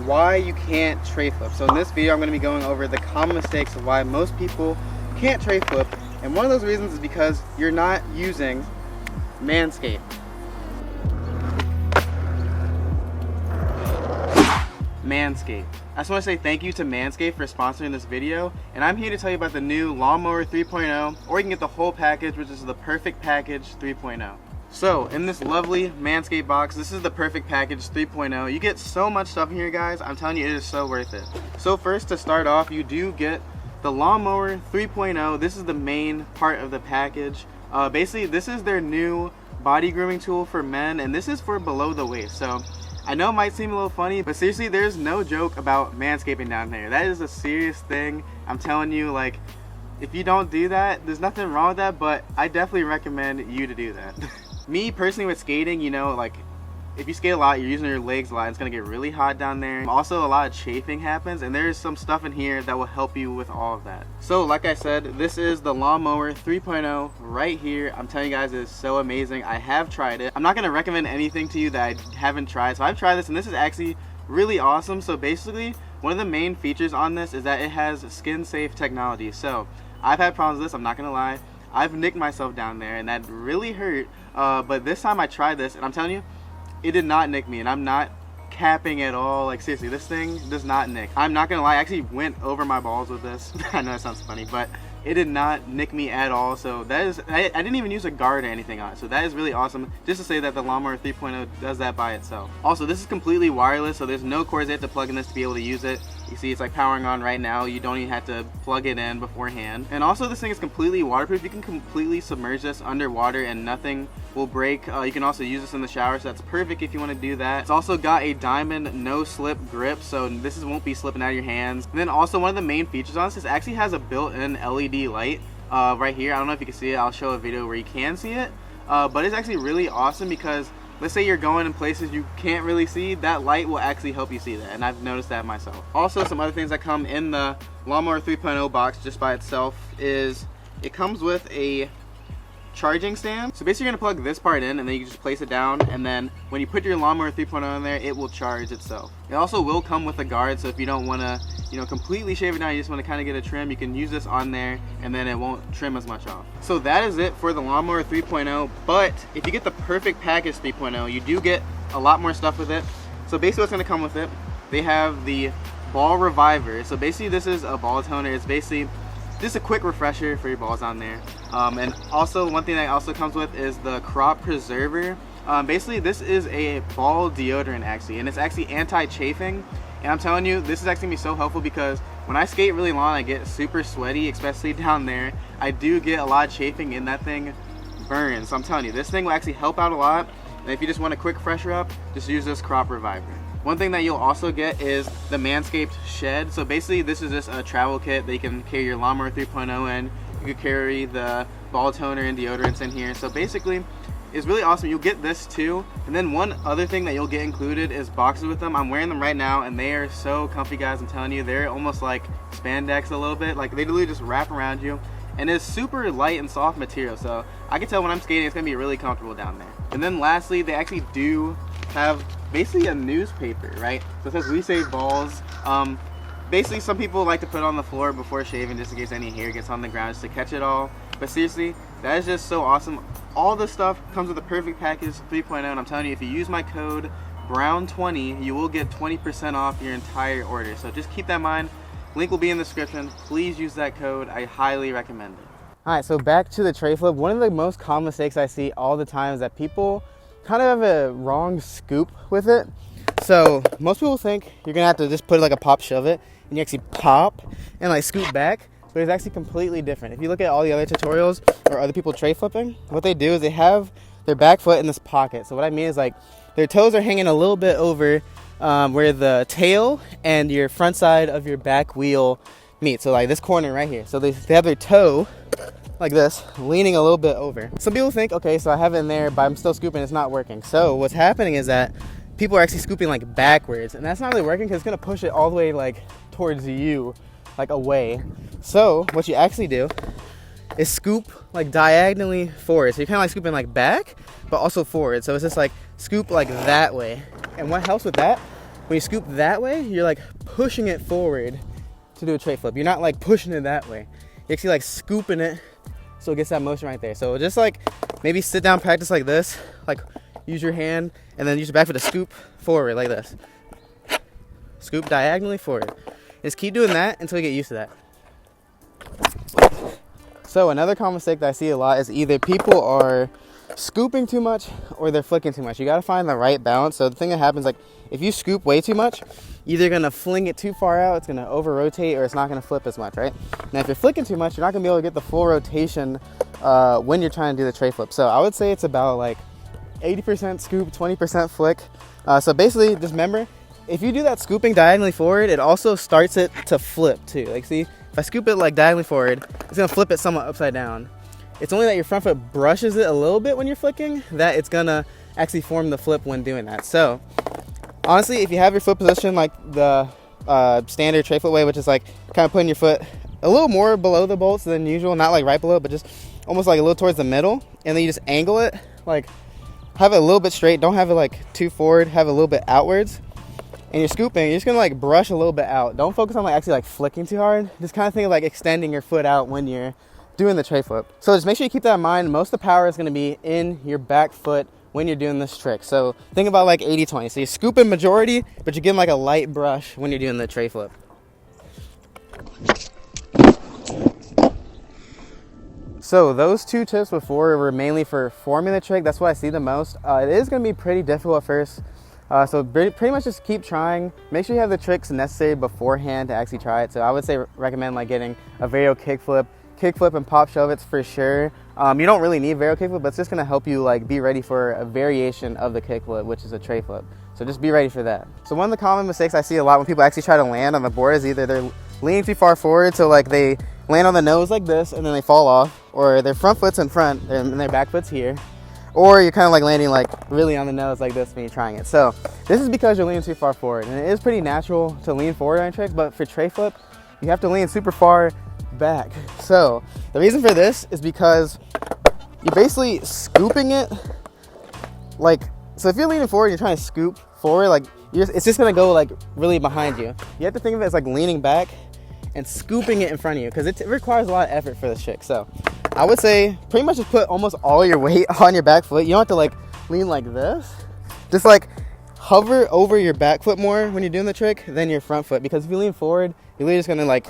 why you can't tray flip. So in this video, I'm going to be going over the common mistakes of why most people can't tray flip. And one of those reasons is because you're not using Manscaped. Manscaped. I just want to say thank you to Manscaped for sponsoring this video, and I'm here to tell you about the new Lawnmower 3.0, or you can get the whole package, which is the Perfect Package 3.0. So in this lovely Manscaped box, this is the Perfect Package 3.0. You get so much stuff in here, guys. I'm telling you, it is so worth it. So first, to start off, you do get the Lawnmower 3.0. This is the main part of the package. Basically, this is their new body grooming tool for men, and this is for below the waist. So I know it might seem a little funny, but seriously, there's no joke about manscaping down there. That is a serious thing. I'm telling you, like, if you don't do that, there's nothing wrong with that, but I definitely recommend you to do that. Me personally, with skating, you know, like, if you skate a lot, you're using your legs a lot, it's gonna get really hot down there. Also, a lot of chafing happens, and there's some stuff in here that will help you with all of that. So like I said, this is the Lawnmower 3.0 right here. I'm telling you guys, it is so amazing. I have tried it. I'm not gonna recommend anything to you that I haven't tried. So I've tried this, and this is actually really awesome. So basically, one of the main features on this is that it has skin safe technology. So I've had problems with this, I'm not gonna lie. I've nicked myself down there, and that really hurt. But this time I tried this, and I'm telling you, it did not nick me, and I'm not capping at all. Like, seriously, this thing does not nick. I'm not gonna lie, I actually went over my balls with this. I know that sounds funny, but it did not nick me at all. So that is, I didn't even use a guard or anything on it. So that is really awesome, just to say that the Lawnmower 3.0 does that by itself. Also, this is completely wireless, so there's no cords you have to plug in this to be able to use it. You see it's like powering on right now. You don't even have to plug it in beforehand. And also, this thing is completely waterproof. You can completely submerge this underwater and nothing will break. You can also use this in the shower, so that's perfect if you want to do that. It's also got a diamond no slip grip, so this won't be slipping out of your hands. And then also, one of the main features on this actually has a built-in LED light right here. I don't know if you can see it. I'll show a video where you can see it, but it's actually really awesome because let's say you're going in places you can't really see, that light will actually help you see that, and I've noticed that myself. Also, some other things that come in the Lawnmower 3.0 box just by itself is it comes with a charging stand. So basically, you're gonna plug this part in, and then you can just place it down, and then when you put your Lawnmower 3.0 in there, it will charge itself. It also will come with a guard, so if you don't want to, you know, completely shave it down, you just want to kind of get a trim, you can use this on there, and then it won't trim as much off. So that is it for the Lawnmower 3.0, but if you get the Perfect Package 3.0, you do get a lot more stuff with it. So basically, what's going to come with it, they have the Ball Reviver. So basically, this is a ball toner. It's basically just a quick refresher for your balls on there. And also, one thing that also comes with is the Crop Preserver. Basically, this is a ball deodorant actually, and it's actually anti-chafing. And I'm telling you, this is actually gonna be so helpful because when I skate really long, I get super sweaty, especially down there. I do get a lot of chafing, and that thing burns. So I'm telling you, this thing will actually help out a lot. And if you just want a quick fresher up, just use this Crop Reviver. One thing that you'll also get is the Manscaped Shed. So basically, this is just a travel kit that you can carry your Lawnmower 3.0 in. You can carry the ball toner and deodorants in here. So basically, it's really awesome. You'll get this too. And then one other thing that you'll get included is boxes with them. I'm wearing them right now, and they are so comfy, guys. I'm telling you, they're almost like spandex a little bit. Like, they literally just wrap around you. And it's super light and soft material. So I can tell when I'm skating, it's gonna be really comfortable down there. And then lastly, they actually do have basically a newspaper, right? So it says "We Save Balls." Basically, some people like to put it on the floor before shaving just in case any hair gets on the ground, just to catch it all. But seriously, that is just so awesome. All this stuff comes with the Perfect Package 3.0, and I'm telling you, if you use my code BROWN20, you will get 20% off your entire order. So just keep that in mind. Link will be in the description. Please use that code. I highly recommend it. All right, so back to the tray flip. One of the most common mistakes I see all the time is that people kind of have a wrong scoop with it. So most people think you're gonna have to just put like a pop shove it, and you actually pop and like scoop back, but it's actually completely different. If you look at all the other tutorials or other people tray flipping, what they do is they have their back foot in this pocket. So what I mean is, like, their toes are hanging a little bit over where the tail and your front side of your back wheel meet. So like this corner right here. So they have their toe like this, leaning a little bit over. Some people think, okay, so I have it in there, but I'm still scooping, it's not working. So what's happening is that people are actually scooping like backwards, and that's not really working because it's gonna push it all the way like towards you, like away. So what you actually do is scoop like diagonally forward. So you're kind of like scooping like back, but also forward. So it's just like scoop like that way. And what helps with that when you scoop that way, you're like pushing it forward to do a tray flip. You're not like pushing it that way. You're actually like scooping it so it gets that motion right there. So just like maybe sit down, practice like this, like use your hand and then use your back foot to scoop forward like this. Scoop diagonally forward. Just keep doing that until you get used to that. So another common mistake that I see a lot is either people are scooping too much or they're flicking too much. You gotta find the right balance. So the thing that happens, like if you scoop way too much, either gonna fling it too far out, it's gonna over rotate, or it's not gonna flip as much, right? Now if you're flicking too much, you're not gonna be able to get the full rotation when you're trying to do the tray flip. So I would say it's about like 80% scoop, 20% flick. So basically just remember, if you do that scooping diagonally forward, it also starts it to flip too. Like see, if I scoop it like diagonally forward, it's gonna flip it somewhat upside down. It's only that your front foot brushes it a little bit when you're flicking that it's gonna actually form the flip when doing that. So honestly, if you have your foot position like the standard tray flip way, which is like kind of putting your foot a little more below the bolts than usual, not like right below, but just almost like a little towards the middle, and then you just angle it, like have it a little bit straight, don't have it like too forward, have it a little bit outwards, and you're scooping, you're just gonna like brush a little bit out. Don't focus on like actually like flicking too hard, just kind of think of like extending your foot out when you're doing the tray flip. So just make sure you keep that in mind. Most of the power is going to be in your back foot when you're doing this trick. So think about like 80-20. So you're scooping majority, but you're getting like a light brush when you're doing the tray flip. So those two tips before were mainly for forming the trick. That's what I see the most. It is going to be pretty difficult at first. So pretty much just keep trying. Make sure you have the tricks necessary beforehand to actually try it. So I would say recommend like getting a varial kickflip and pop shove it's for sure. You don't really need varial kickflip, but it's just gonna help you like be ready for a variation of the kickflip, which is a tray flip. So just be ready for that. So one of the common mistakes I see a lot when people actually try to land on the board is either they're leaning too far forward, so like they land on the nose like this and then they fall off, or their front foot's in front and their back foot's here, or you're kind of like landing like really on the nose like this when you're trying it. So this is because you're leaning too far forward, and it is pretty natural to lean forward on a trick, but for tray flip, you have to lean super far back. So the reason for this is because you're basically scooping it like, so if you're leaning forward and you're trying to scoop forward, like it's just gonna go like really behind you. You have to think of it as like leaning back and scooping it in front of you, because it requires a lot of effort for this trick. So I would say pretty much just put almost all your weight on your back foot. You don't have to like lean like this, just like hover over your back foot more when you're doing the trick than your front foot, because if you lean forward, you're really just gonna like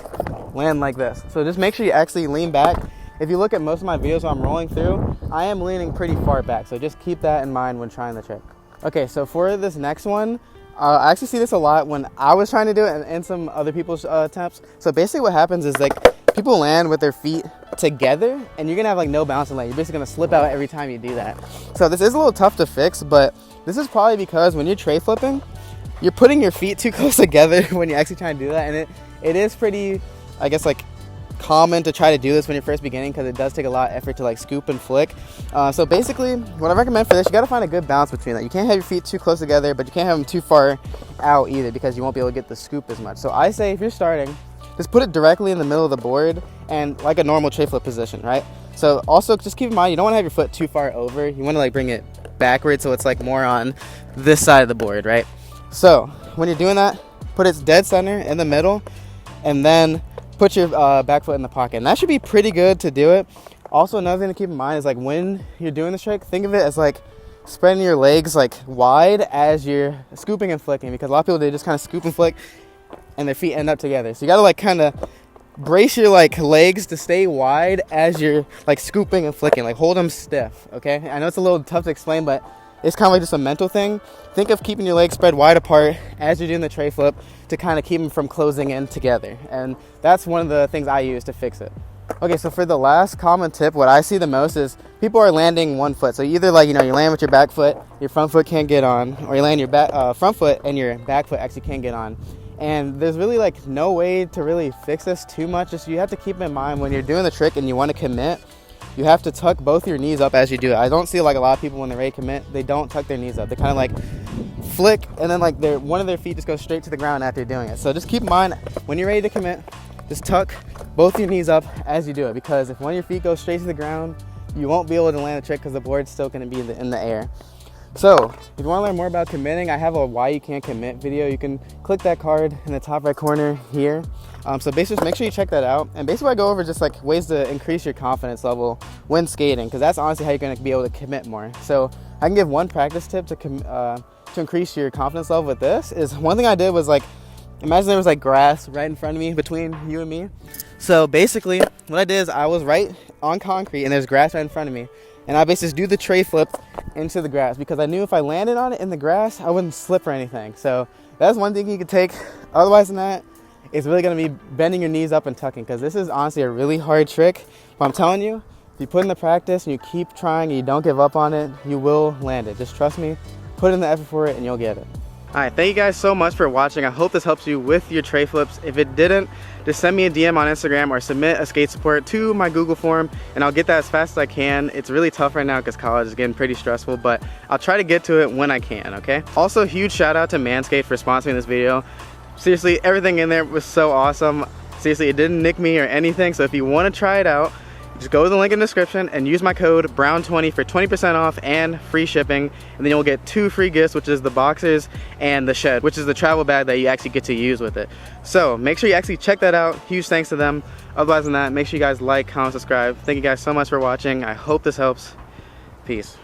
land like this. So just make sure you actually lean back. If you look at most of my videos while I'm rolling through, I am leaning pretty far back, so just keep that in mind when trying the trick. Okay, so for this next one, I actually see this a lot when I was trying to do it and some other people's attempts. So basically what happens is like people land with their feet together and you're gonna have like no balance in leg. You're basically gonna slip out every time you do that. So this is a little tough to fix, but this is probably because when you're tray flipping, you're putting your feet too close together when you're actually trying to do that, and it is pretty, I guess, like common to try to do this when you're first beginning, because it does take a lot of effort to like scoop and flick. So basically what I recommend for this, you got to find a good balance between that. You can't have your feet too close together, but you can't have them too far out either, because you won't be able to get the scoop as much. So I say if you're starting, just put it directly in the middle of the board and like a normal tray flip position, right? So also just keep in mind, you don't want to have your foot too far over. You want to like bring it backwards so it's like more on this side of the board, right? So when you're doing that, put it dead center in the middle, and then put your back foot in the pocket, and that should be pretty good to do it. Also, another thing to keep in mind is like when you're doing this trick, think of it as like spreading your legs like wide as you're scooping and flicking, because a lot of people, they just kind of scoop and flick and their feet end up together. So you got to like kind of brace your like legs to stay wide as you're like scooping and flicking, like hold them stiff. Okay, I know it's a little tough to explain, but it's kind of like just a mental thing. Think of keeping your legs spread wide apart as you're doing the tray flip to kind of keep them from closing in together. And that's one of the things I use to fix it. Okay, so for the last common tip, what I see the most is people are landing one foot. So either like, you know, you land with your back foot, your front foot can't get on, or you land your front foot and your back foot actually can't get on. And there's really like no way to really fix this too much. Just you have to keep in mind when you're doing the trick and you want to commit, you have to tuck both your knees up as you do it. I don't see like a lot of people when they're ready to commit, they don't tuck their knees up. They kind of like flick and then like one of their feet just goes straight to the ground after doing it. So just keep in mind when you're ready to commit, just tuck both your knees up as you do it, because if one of your feet goes straight to the ground, you won't be able to land the trick because the board's still going to be in the air. So if you want to learn more about committing, I have a why you can't commit video. You can click that card in the top right corner here. So basically make sure you check that out, and basically I go over just like ways to increase your confidence level when skating, because that's honestly how you're going to be able to commit more. So I can give one practice tip to increase your confidence level with this. Is one thing I did was like, imagine there was like grass right in front of me between you and me. So basically what I did is I was right on concrete and there's grass right in front of me, and I basically just do the tray flip into the grass, because I knew if I landed on it in the grass I wouldn't slip or anything. So that's one thing you could take. Otherwise than that, it's really going to be bending your knees up and tucking, because this is honestly a really hard trick. But I'm telling you, if you put in the practice and you keep trying and you don't give up on it, you will land it. Just trust me, put in the effort for it and you'll get it. Alright, thank you guys so much for watching. I hope this helps you with your tray flips. If it didn't, just send me a DM on Instagram or submit a skate support to my Google form and I'll get that as fast as I can. It's really tough right now because college is getting pretty stressful, but I'll try to get to it when I can, okay? Also, huge shout out to Manscaped for sponsoring this video. Seriously, everything in there was so awesome. Seriously, it didn't nick me or anything, so if you want to try it out, just go to the link in the description and use my code BROWN20 for 20% off and free shipping, and then you'll get 2 free gifts, which is the boxers and the shed, which is the travel bag that you actually get to use with it. So make sure you actually check that out. Huge thanks to them. Otherwise than that, make sure you guys like, comment, subscribe. Thank you guys so much for watching. I hope this helps. Peace.